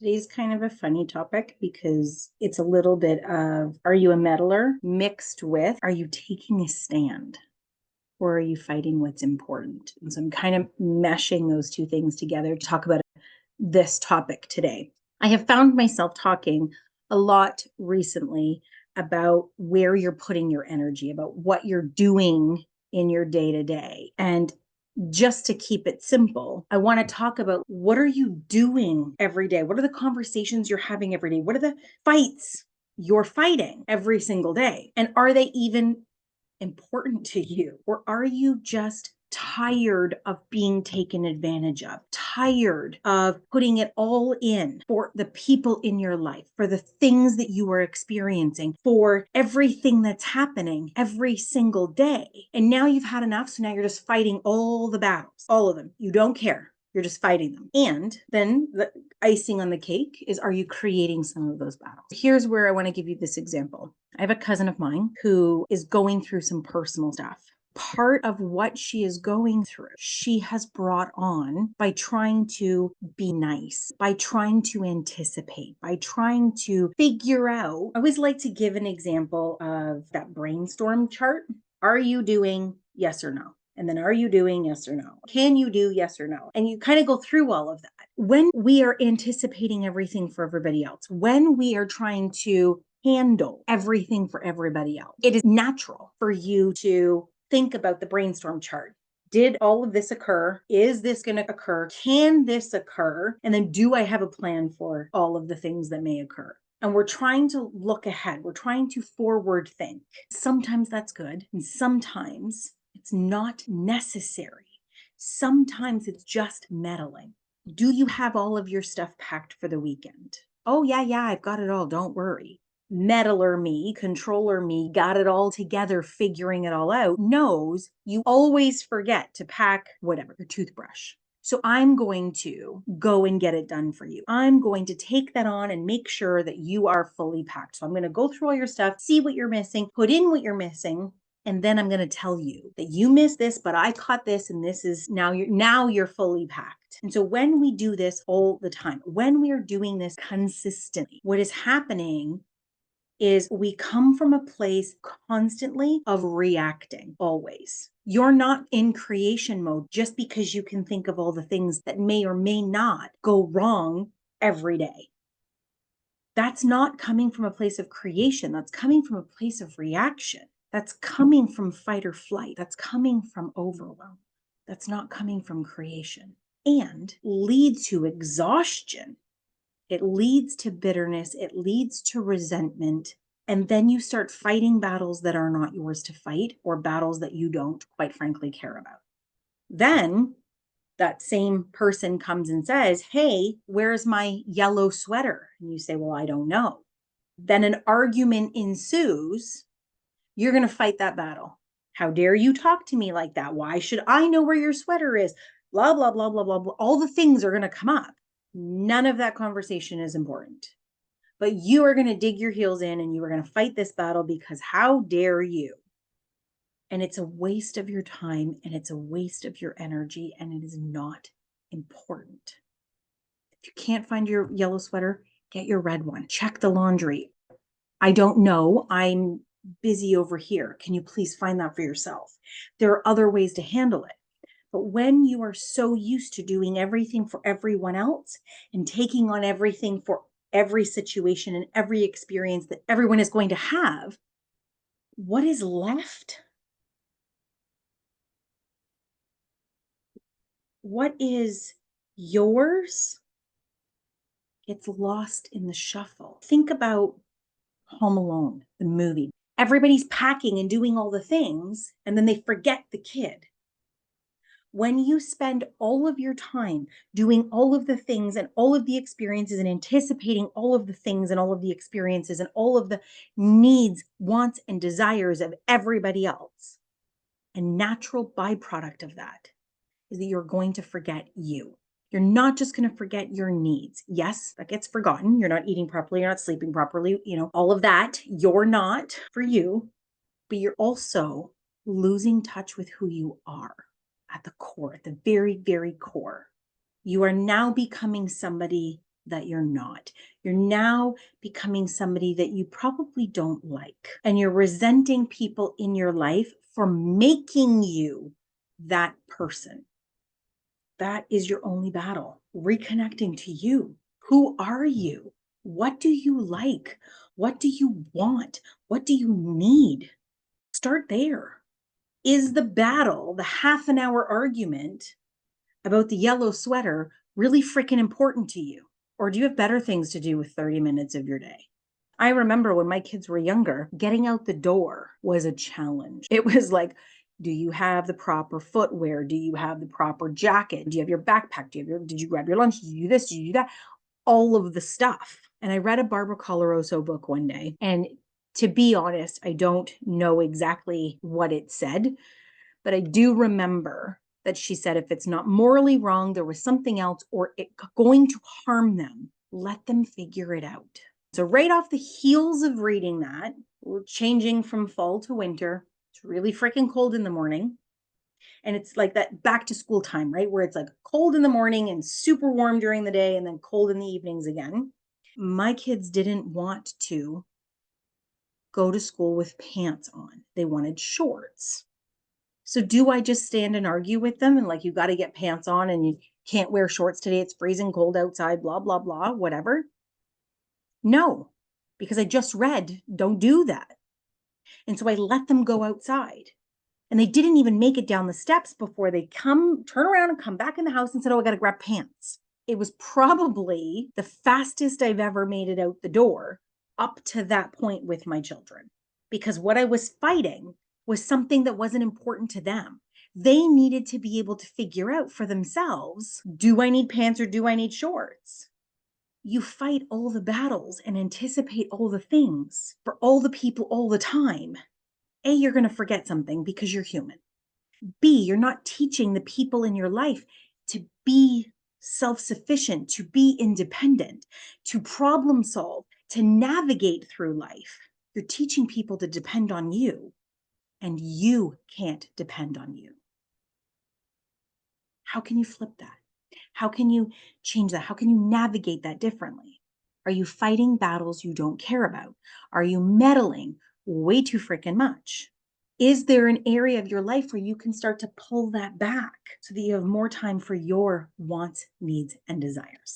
Today's kind of a funny topic because it's a little bit of, are you a meddler mixed with, are you taking a stand or are you fighting what's important? And so I'm kind of meshing those two things together to talk about this topic today. I have found myself talking a lot recently about where you're putting your energy, about what you're doing in your day to day. And just to keep it simple, I want to talk about what are you doing every day? What are the conversations you're having every day? What are the fights you're fighting every single day? And are they even important to you? Or are you just tired of being taken advantage of, tired of putting it all in for the people in your life, for the things that you are experiencing, for everything that's happening every single day? And now you've had enough. So now you're just fighting all the battles, all of them. You don't care. You're just fighting them. And then the icing on the cake is, are you creating some of those battles? Here's where I want to give you this example. I have a cousin of mine who is going through some personal stuff. Part of what she is going through, she has brought on by trying to be nice, by trying to anticipate, by trying to figure out. I always like to give an example of that brainstorm chart. Are you doing yes or no? And then are you doing yes or no? Can you do yes or no? And you kind of go through all of that. When we are anticipating everything for everybody else, when we are trying to handle everything for everybody else, it is natural for you to think about the brainstorm chart. Did all of this occur? Is this going to occur? Can this occur? And then do I have a plan for all of the things that may occur? And we're trying to look ahead. We're trying to forward think. Sometimes that's good. And sometimes it's not necessary. Sometimes it's just meddling. Do you have all of your stuff packed for the weekend? Oh, yeah, I've got it all. Don't worry. Meddler me, controller me, got it all together, figuring it all out, knows you always forget to pack whatever, your toothbrush. So I'm going to go and get it done for you. I'm going to take that on and make sure that you are fully packed. So I'm going to go through all your stuff, see what you're missing, put in what you're missing, and then I'm going to tell you that you missed this, but I caught this, and this is now you're fully packed. And so when we do this all the time, when we are doing this consistently, what is happening is we come from a place constantly of reacting always. You're not in creation mode just because you can think of all the things that may or may not go wrong every day. That's not coming from a place of creation. That's coming from a place of reaction. That's coming from fight or flight. That's coming from overwhelm. That's not coming from creation, and leads to exhaustion. It leads to bitterness. It leads to resentment. And then you start fighting battles that are not yours to fight, or battles that you don't, quite frankly, care about. Then that same person comes and says, hey, where's my yellow sweater? And you say, well, I don't know. Then an argument ensues. You're going to fight that battle. How dare you talk to me like that? Why should I know where your sweater is? Blah, blah, blah, blah, blah, blah. All the things are going to come up. None of that conversation is important. But you are going to dig your heels in and you are going to fight this battle because how dare you? And it's a waste of your time and it's a waste of your energy, and it is not important. If you can't find your yellow sweater, get your red one. Check the laundry. I don't know. I'm busy over here. Can you please find that for yourself? There are other ways to handle it. But when you are so used to doing everything for everyone else and taking on everything for every situation and every experience that everyone is going to have, what is left? What is yours gets lost in the shuffle. Think about Home Alone, the movie. Everybody's packing and doing all the things, and then they forget the kid. When you spend all of your time doing all of the things and all of the experiences and anticipating all of the things and all of the experiences and all of the needs, wants, and desires of everybody else, a natural byproduct of that is that you're going to forget you. You're not just going to forget your needs. Yes, that gets forgotten. You're not eating properly. You're not sleeping properly. All of that. You're not for you, but you're also losing touch with who you are at the core, at the very, very core. You are now becoming somebody that you're not. You're now becoming somebody that you probably don't like. And you're resenting people in your life for making you that person. That is your only battle. Reconnecting to you. Who are you? What do you like? What do you want? What do you need? Start there. Is the battle, the half an hour argument about the yellow sweater, really freaking important to you? Or do you have better things to do with 30 minutes of your day? I remember when my kids were younger, getting out the door was a challenge. It was like, do you have the proper footwear? Do you have the proper jacket? Do you have your backpack? Did you grab your lunch? Did you do this? Did you do that? All of the stuff. And I read a Barbara Coloroso book one day. And to be honest, I don't know exactly what it said, but I do remember that she said if it's not morally wrong, there was something else, or it going to harm them, let them figure it out. So right off the heels of reading that, we're changing from fall to winter. It's really freaking cold in the morning. And it's like that back to school time, right? Where it's like cold in the morning and super warm during the day and then cold in the evenings again. My kids didn't want to go to school with pants on. They wanted shorts. So do I just stand and argue with them and like, you got to get pants on and you can't wear shorts today? It's freezing cold outside, blah, blah, blah, whatever. No, because I just read, don't do that. And so I let them go outside. And they didn't even make it down the steps before they turn around and come back in the house and said, oh, I got to grab pants. It was probably the fastest I've ever made it out the door up to that point with my children. Because what I was fighting was something that wasn't important to them. They needed to be able to figure out for themselves, do I need pants or do I need shorts? You fight all the battles and anticipate all the things for all the people all the time. A, you're going to forget something because you're human. B, you're not teaching the people in your life to be self-sufficient, to be independent, to problem solve, to navigate through life. You're teaching people to depend on you, and you can't depend on you. How can you flip that? How can you change that? How can you navigate that differently? Are you fighting battles you don't care about? Are you meddling way too freaking much? Is there an area of your life where you can start to pull that back so that you have more time for your wants, needs, and desires?